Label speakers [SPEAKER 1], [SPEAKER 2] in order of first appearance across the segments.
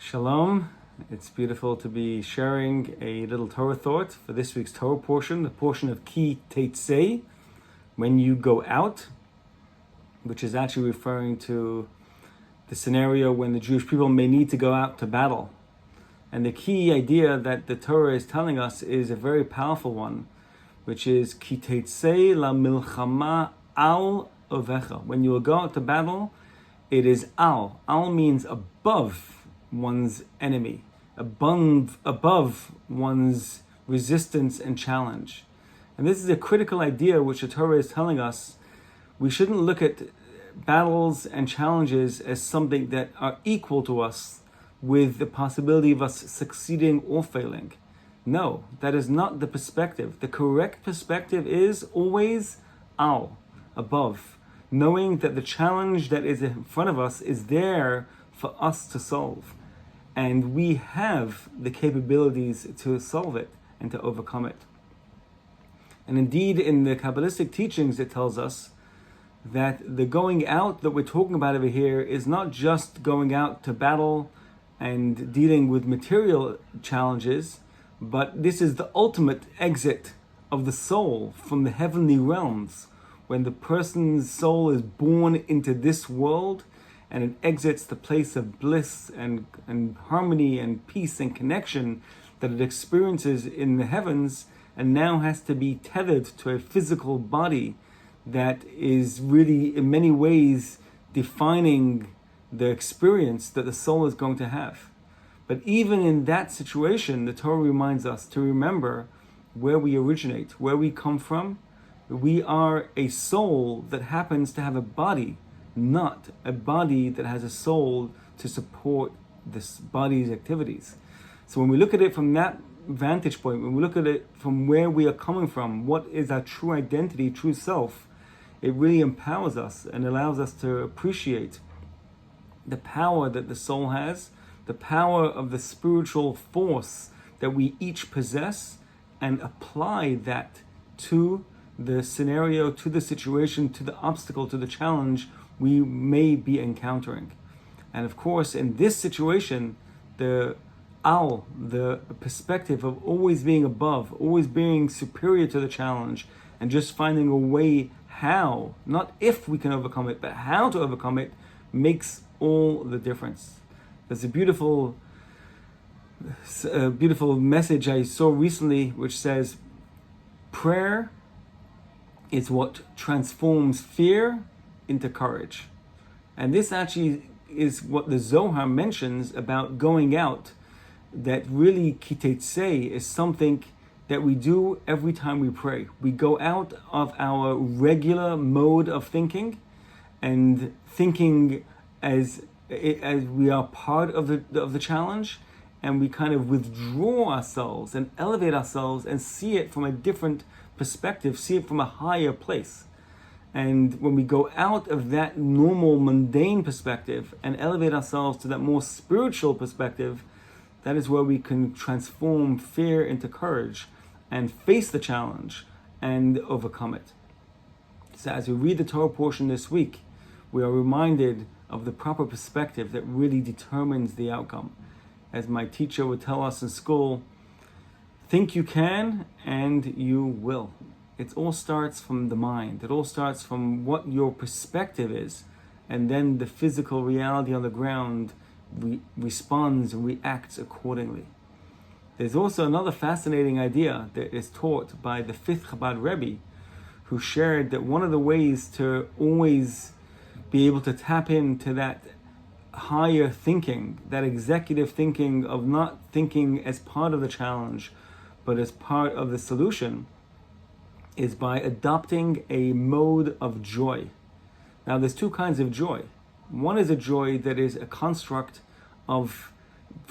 [SPEAKER 1] Shalom. It's beautiful to be sharing a little Torah thought for this week's Torah portion, the portion of Ki Teitzei, when you go out, which is actually referring to the scenario when the Jewish people may need to go out to battle. And the key idea that the Torah is telling us is a very powerful one, which is Ki Teitzei la milchama al ovecha. When you will go out to battle, it is al. Al means above one's enemy, above one's resistance and challenge. And this is a critical idea which the Torah is telling us. We shouldn't look at battles and challenges as something that are equal to us with the possibility of us succeeding or failing. No, that is not the perspective. The correct perspective is always al, above, knowing that the challenge that is in front of us is there for us to solve. And we have the capabilities to solve it and to overcome it. And indeed, in the Kabbalistic teachings, it tells us that the going out that we're talking about over here is not just going out to battle and dealing with material challenges, but this is the ultimate exit of the soul from the heavenly realms. When the person's soul is born into this world, and it exits the place of bliss and harmony and peace and connection that it experiences in the heavens, and now has to be tethered to a physical body that is really in many ways defining the experience that the soul is going to have. But even in that situation, the Torah reminds us to remember where we originate, where we come from. We are a soul that happens to have a body, not a body that has a soul to support this body's activities. So when we look at it from that vantage point, when we look at it from where we are coming from, what is our true identity, true self, it really empowers us and allows us to appreciate the power that the soul has, the power of the spiritual force that we each possess, and apply that to the scenario, to the situation, to the obstacle, to the challenge we may be encountering. And of course, in this situation, the perspective of always being above, always being superior to the challenge, and just finding a way how, not if we can overcome it, but how to overcome it, makes all the difference. There's a beautiful message I saw recently which says, prayer is what transforms fear into courage. And this actually is what the Zohar mentions about going out, that really Ki Teitzei is something that we do every time we pray. We go out of our regular mode of thinking and thinking as we are part of the challenge, and we kind of withdraw ourselves and elevate ourselves and see it from a different perspective, see it from a higher place. And when we go out of that normal mundane perspective and elevate ourselves to that more spiritual perspective, that is where we can transform fear into courage and face the challenge and overcome it. So as we read the Torah portion this week, we are reminded of the proper perspective that really determines the outcome. As my teacher would tell us in school, think you can and you will. It all starts from the mind. It all starts from what your perspective is. And then the physical reality on the ground responds and reacts accordingly. There's also another fascinating idea that is taught by the fifth Chabad Rebbe, who shared that one of the ways to always be able to tap into that higher thinking, that executive thinking of not thinking as part of the challenge, but as part of the solution, is by adopting a mode of joy. Now, there's two kinds of joy. One is a joy that is a construct of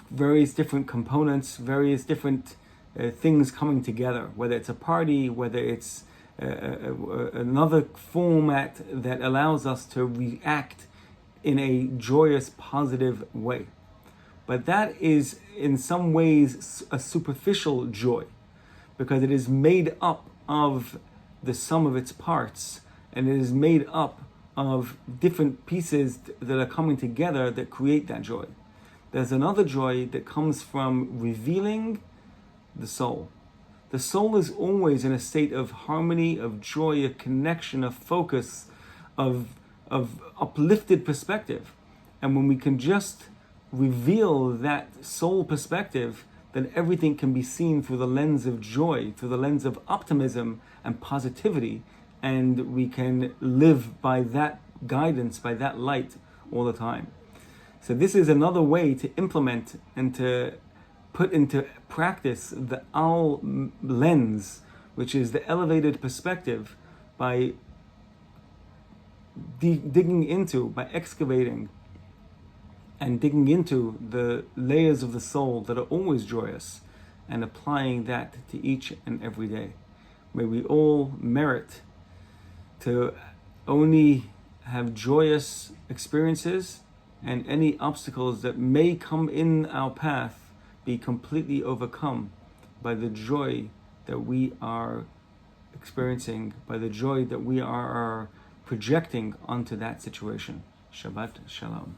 [SPEAKER 1] various different components, various different things coming together, whether it's a party, whether it's another format that allows us to react in a joyous, positive way. But that is in some ways a superficial joy, because it is made up of the sum of its parts, and it is made up of different pieces that are coming together that create that joy. there's another joy that comes from revealing the soul. The soul is always in a state of harmony, of joy, of connection, of focus, of uplifted perspective. And when we can just reveal that soul perspective, then everything can be seen through the lens of joy, through the lens of optimism and positivity, and we can live by that guidance, by that light all the time. So this is another way to implement and to put into practice the Al lens, which is the elevated perspective, by digging into, by excavating and digging into the layers of the soul that are always joyous and applying that to each and every day. May we all merit to only have joyous experiences, and any obstacles that may come in our path be completely overcome by the joy that we are experiencing, by the joy that we are projecting onto that situation. Shabbat Shalom.